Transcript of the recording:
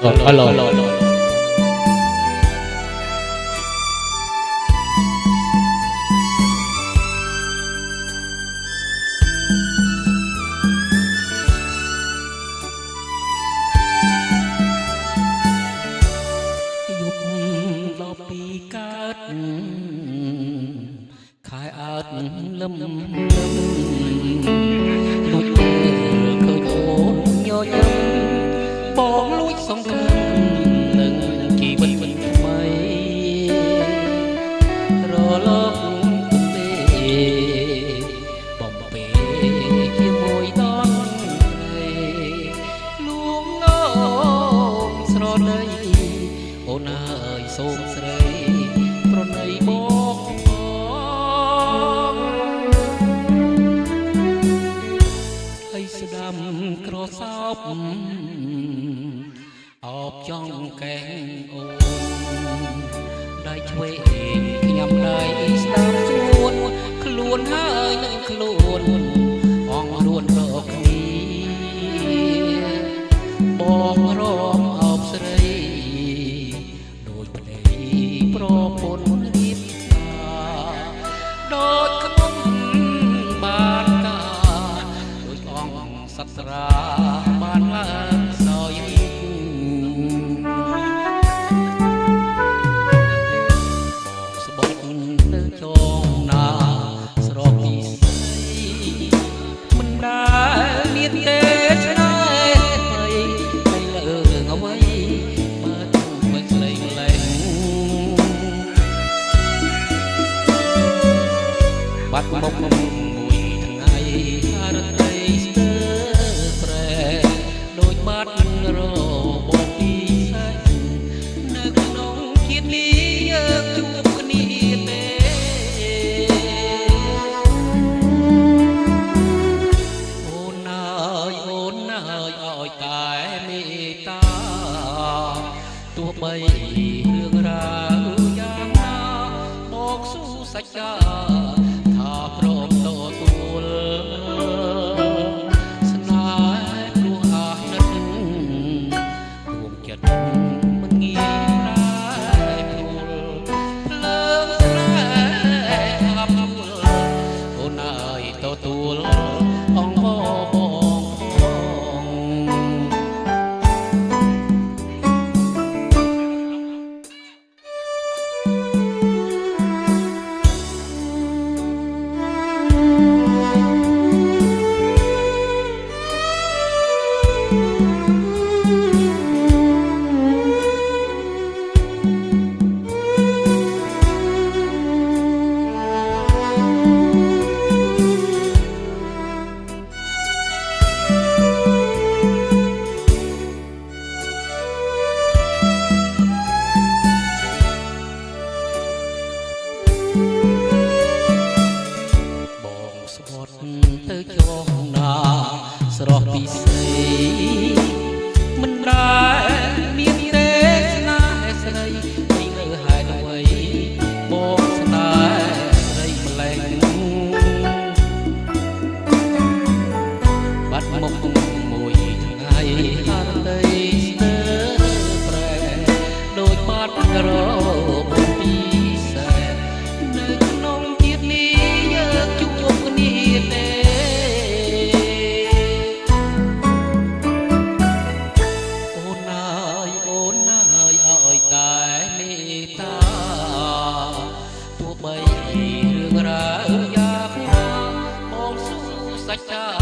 Hello. Dục lo pi cát khai át lâm lụi khơi khôn nhớ nhớ bóng lũi sông thơm nâng chỉ bình bình mây rờ lấp bề bồng bề chia môi đón này luống ngông sờ đâyអូនអើយសូមស្រីប្រណីបងហើយស្ដាំក្រសោបអោបចង់កែងអូនដៃឆ្វេងខ្ញុំដៃស្ដាំជួនខ្លួនហើយនឹងខ្លួនអងរួនរកគ្នាបងរំអោបស្រីប្រពន្ធរៀបការដូចខ្ញុំបានការដូចអង្គសត្រាបានឡើងសោយស្បត់នៅចងណាស្រកពីស្រីមិនដែលមានទេឆ្នៃថ្មីឲ្យលើងអ្វីបើទុំមិនស្លេងលែងបាត់មុខមួយថ្ងៃរត្រីស្ទើប្រែដូចបាត់របងពីសាច់នៅក្នុងជាតិនេះយើងជួបគ្នាទេអូនអើយឲ្យតែមេត្តាទោះបីរឿងរ៉ាវយ៉ាងណាមកស៊ូសច្ចាព្រមតទួលស្នេហ៍ព្រោះអាណិតរួមចិត្តមិនងាយប្រែប្រួលភ្លើងស្នេហ៍អាប់ជួលអូនអើយទទួលអង្គបងផងស្បត់ទៅចងណាស្រស់ពីស្រីមិនដែលមានទេស្នេហ៍ស្រីពីលើហេតុអ្វីបងស្នេហ៍ស្រីម្លែងបាត់មុខមួយថ្ងៃអរតីស្ទើប្រែដូចបាត់របងពីសែនៅក្នុងជាតិនេះយើងជួបគ្នាទេអូនអើយឲ្យតែមេត្តាទោះបីរឿងរ៉ាវយ៉ាងណាបងស៊ូសច្ចា